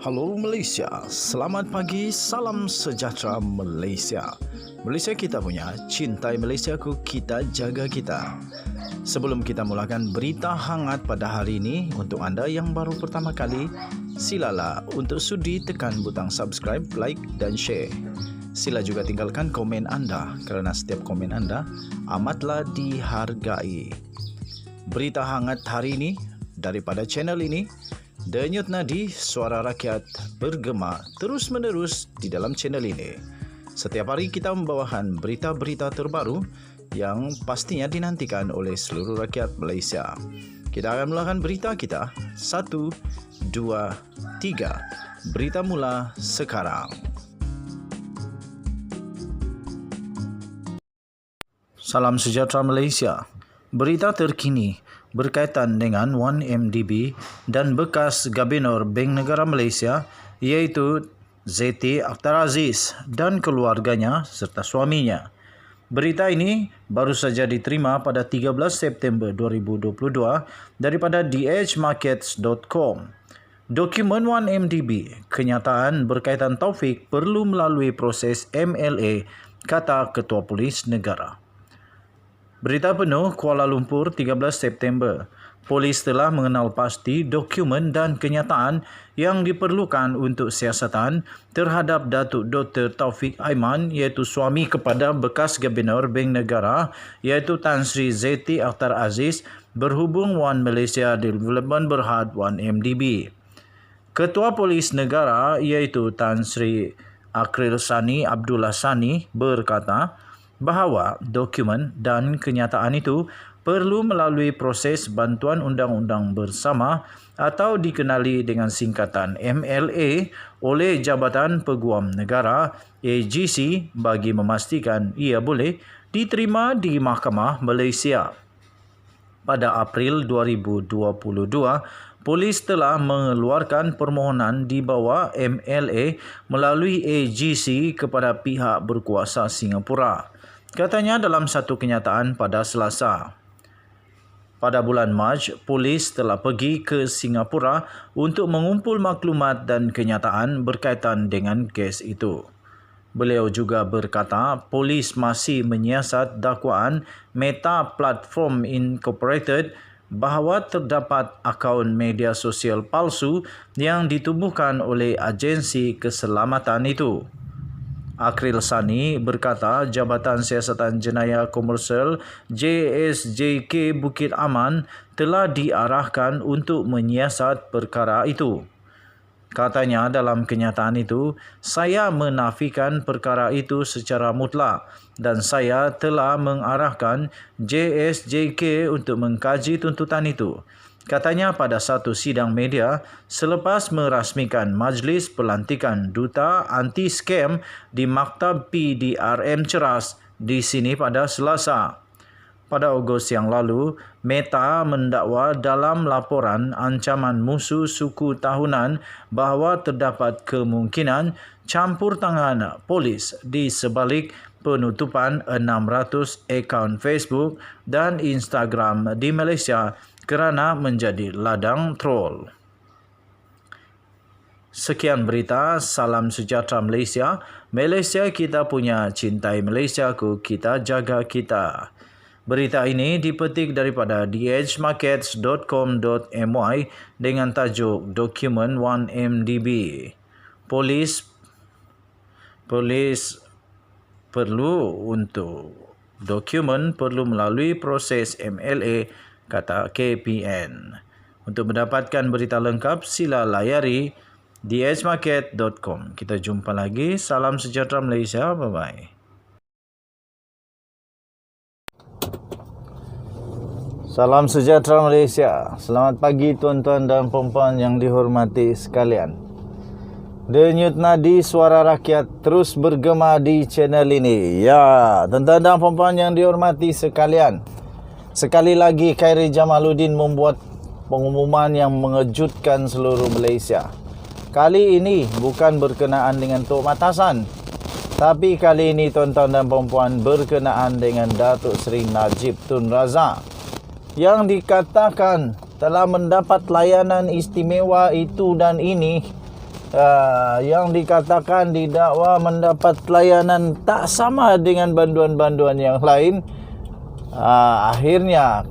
Halo Malaysia, selamat pagi, salam sejahtera Malaysia. Malaysia kita punya, cintai Malaysiaku, kita jaga kita. Sebelum kita mulakan berita hangat pada hari ini, untuk anda yang baru pertama kali, silalah untuk sudi tekan butang subscribe, like dan share. Sila juga tinggalkan komen anda kerana setiap komen anda amatlah dihargai. Berita hangat hari ini daripada channel ini, Denyut nadi suara rakyat bergema terus-menerus di dalam channel ini. Setiap hari kita membawakan berita-berita terbaru yang pastinya dinantikan oleh seluruh rakyat Malaysia. Kita akan mulakan berita kita. 1, 2, 3. Berita mula sekarang. Salam sejahtera Malaysia. Berita terkini berkaitan dengan 1MDB dan bekas Gubernur Bank Negara Malaysia iaitu Zeti Akhtar Aziz dan keluarganya serta suaminya. Berita ini baru saja diterima pada 13 September 2022 daripada dhmarkets.com. Dokumen 1MDB, kenyataan berkaitan Taufik perlu melalui proses MLA, kata Ketua Polis Negara. Berita penuh Kuala Lumpur 13 September. Polis telah mengenal pasti dokumen dan kenyataan yang diperlukan untuk siasatan terhadap Datuk Dr. Taufik Aiman iaitu suami kepada bekas Gubernur Bank Negara iaitu Tan Sri Zeti Akhtar Aziz berhubung One Malaysia Development Berhad 1MDB. Ketua Polis Negara iaitu Tan Sri Akril Sani Abdullah Sani berkata bahawa dokumen dan kenyataan itu perlu melalui proses bantuan undang-undang bersama atau dikenali dengan singkatan MLA oleh Jabatan Peguam Negara AGC bagi memastikan ia boleh diterima di Mahkamah Malaysia. Pada April 2022, polis telah mengeluarkan permohonan di bawah MLA melalui AGC kepada pihak berkuasa Singapura. Katanya dalam satu kenyataan pada Selasa. Pada bulan Mac, polis telah pergi ke Singapura untuk mengumpul maklumat dan kenyataan berkaitan dengan kes itu. Beliau juga berkata polis masih menyiasat dakwaan Meta Platform Incorporated bahawa terdapat akaun media sosial palsu yang ditubuhkan oleh agensi keselamatan itu. Akril Sani berkata Jabatan Siasatan Jenayah Komersial JSJK Bukit Aman telah diarahkan untuk menyiasat perkara itu. Katanya dalam kenyataan itu, saya menafikan perkara itu secara mutlak dan saya telah mengarahkan JSJK untuk mengkaji tuntutan itu. Katanya pada satu sidang media selepas merasmikan Majlis Pelantikan Duta Anti-Scam di Maktab PDRM Ceras di sini pada Selasa. Pada Ogos yang lalu, Meta mendakwa dalam laporan ancaman musuh suku tahunan bahawa terdapat kemungkinan campur tangan polis di sebalik penutupan 600 akaun Facebook dan Instagram di Malaysia kerana menjadi ladang troll. Sekian berita, salam sejahtera Malaysia. Malaysia kita punya, cintai Malaysiaku, kita jaga kita. Berita ini dipetik daripada dhmarkets.com.my dengan tajuk Dokumen 1MDB. Polis perlu untuk dokumen perlu melalui proses MLA, kata KPN. Untuk mendapatkan berita lengkap, sila layari dhmarket.com. Kita jumpa lagi. Salam sejahtera Malaysia. Bye-bye. Salam sejahtera Malaysia. Selamat pagi tuan-tuan dan puan-puan yang dihormati sekalian. Denyut nadi suara rakyat terus bergema di channel ini. Ya, tuan-tuan dan puan-puan yang dihormati sekalian. Sekali lagi Khairi Jamaluddin membuat pengumuman yang mengejutkan seluruh Malaysia. Kali ini bukan berkenaan dengan Tok Matasan, tapi kali ini tuan-tuan dan puan-puan berkenaan dengan Datuk Seri Najib Tun Razak yang dikatakan telah mendapat layanan istimewa itu dan ini yang dikatakan didakwa mendapat pelayanan tak sama dengan banduan-banduan yang lain. Akhirnya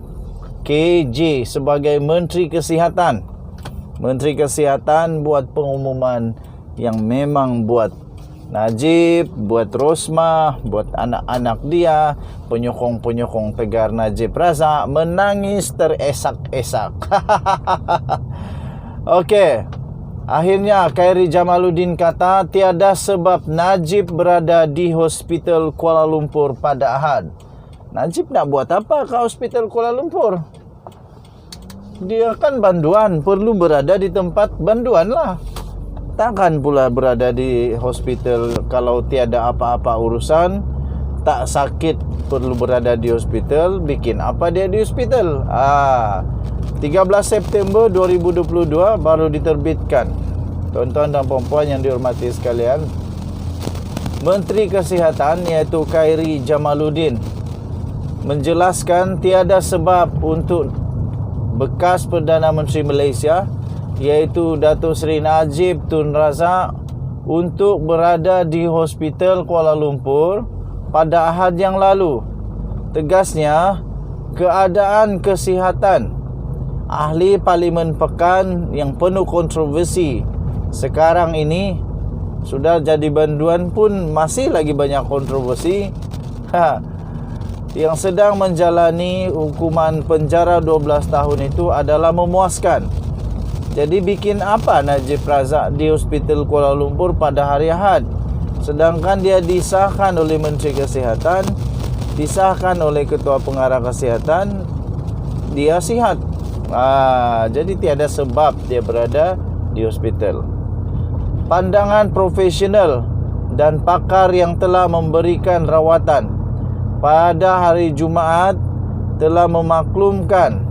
KJ sebagai Menteri Kesihatan buat pengumuman yang memang buat Najib, buat Rosmah, buat anak-anak dia, penyokong-penyokong Tegar Najib Razak menangis teresak-esak. Okey. Akhirnya Khairi Jamaluddin kata tiada sebab Najib berada di Hospital Kuala Lumpur pada Ahad. Najib nak buat apa ke Hospital Kuala Lumpur? Dia kan banduan, perlu berada di tempat banduan lah. Takkan pula berada di hospital kalau tiada apa-apa urusan. Tak sakit perlu berada di hospital. Bikin apa dia di hospital? 13 September 2022 baru diterbitkan. Tuan-tuan dan puan-puan yang dihormati sekalian, Menteri Kesihatan iaitu Khairi Jamaluddin menjelaskan tiada sebab untuk bekas Perdana Menteri Malaysia iaitu Datuk Seri Najib Tun Razak untuk berada di Hospital Kuala Lumpur pada Ahad yang lalu. Tegasnya, keadaan kesihatan ahli Parlimen Pekan yang penuh kontroversi sekarang ini sudah jadi banduan pun masih lagi banyak kontroversi. Yang sedang menjalani hukuman penjara 12 tahun itu adalah memuaskan. Jadi bikin apa Najib Razak di Hospital Kuala Lumpur pada hari Ahad, sedangkan dia disahkan oleh Menteri Kesihatan, disahkan oleh Ketua Pengarah Kesihatan, dia sihat. Jadi tiada sebab dia berada di hospital. Pandangan profesional dan pakar yang telah memberikan rawatan pada hari Jumaat telah memaklumkan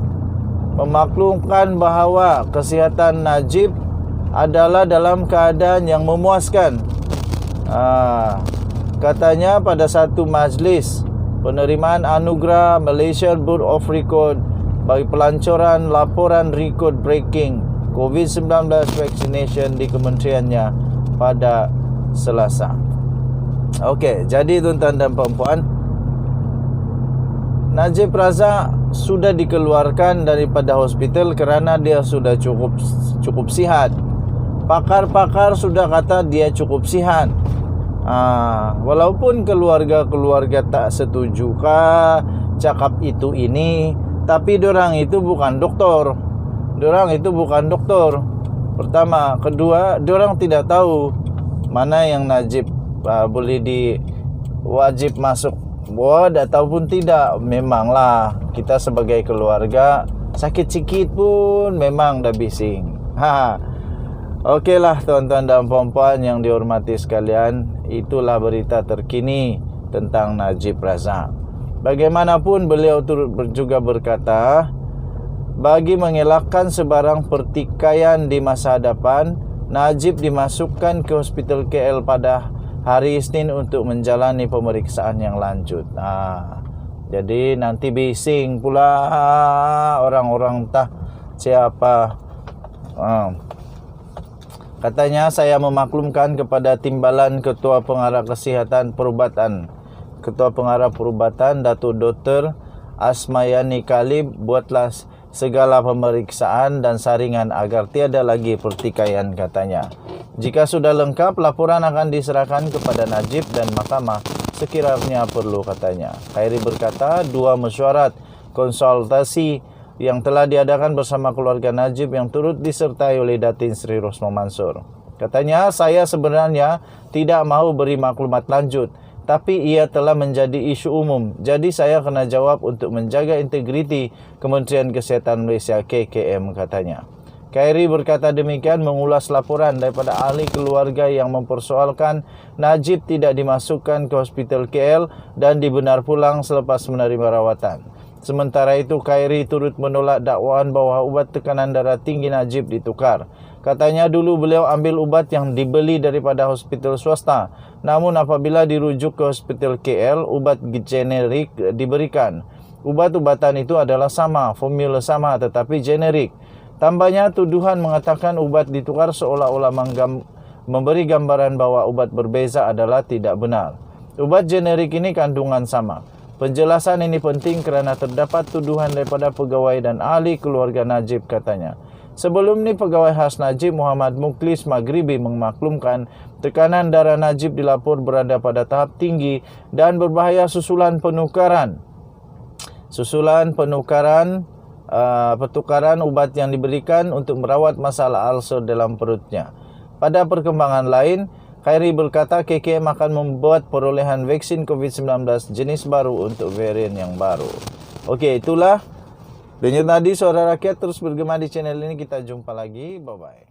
bahawa kesihatan Najib adalah dalam keadaan yang memuaskan. Katanya pada satu majlis penerimaan anugerah Malaysia Board of Record bagi pelancaran laporan record breaking COVID-19 vaccination di kementeriannya pada Selasa. Okey, jadi tuan-tuan dan puan-puan, Najib Razak sudah dikeluarkan daripada hospital kerana dia sudah cukup sihat. Pakar-pakar sudah kata dia cukup sihat. Walaupun keluarga-keluarga tak setuju cakap itu ini, tapi dorang itu bukan doktor. Pertama, kedua, dorang tidak tahu mana yang Najib boleh wajib masuk ward ataupun tidak. Memanglah kita sebagai keluarga sakit sikit pun memang dah bising. Okeylah tuan-tuan dan puan-puan yang dihormati sekalian, itulah berita terkini tentang Najib Razak. Bagaimanapun beliau turut juga berkata, bagi mengelakkan sebarang pertikaian di masa hadapan, Najib dimasukkan ke Hospital KL pada hari Isnin untuk menjalani pemeriksaan yang lanjut. Jadi nanti bising pula orang-orang entah siapa. Katanya, saya memaklumkan kepada Timbalan Ketua Pengarah Kesihatan Perubatan, Ketua Pengarah Perubatan Datuk Dr. Asmayani Kalib, buatlah segala pemeriksaan dan saringan agar tiada lagi pertikaian, katanya. Jika sudah lengkap, laporan akan diserahkan kepada Najib dan mahkamah sekiranya perlu, katanya. Khairi berkata, 2 mesyuarat konsultasi yang telah diadakan bersama keluarga Najib yang turut disertai oleh Datin Sri Rosmah Mansur. Katanya, saya sebenarnya tidak mahu beri maklumat lanjut, tapi ia telah menjadi isu umum. Jadi saya kena jawab untuk menjaga integriti Kementerian Kesihatan Malaysia KKM, katanya. Khairi berkata demikian mengulas laporan daripada ahli keluarga yang mempersoalkan Najib tidak dimasukkan ke Hospital KL dan dibenar pulang selepas menerima rawatan. Sementara itu, Khairi turut menolak dakwaan bahawa ubat tekanan darah tinggi Najib ditukar. Katanya dulu beliau ambil ubat yang dibeli daripada hospital swasta. Namun apabila dirujuk ke Hospital KL, ubat generik diberikan. Ubat-ubatan itu adalah sama, formula sama tetapi generik. Tambahnya, tuduhan mengatakan ubat ditukar seolah-olah memberi gambaran bahwa ubat berbeza adalah tidak benar. Ubat generik ini kandungan sama. Penjelasan ini penting kerana terdapat tuduhan daripada pegawai dan ahli keluarga Najib, katanya. Sebelum ni, pegawai khas Najib Muhammad Mukhlis Maghribi memaklumkan tekanan darah Najib dilapor berada pada tahap tinggi dan berbahaya susulan pertukaran ubat yang diberikan untuk merawat masalah ulcer dalam perutnya. Pada perkembangan lain, Khairi berkata KKM akan membuat perolehan vaksin COVID-19 jenis baru untuk varian yang baru. Okey, itulah Denyut Nadi Suara Rakyat, terus bergema di channel ini. Kita jumpa lagi. Bye-bye.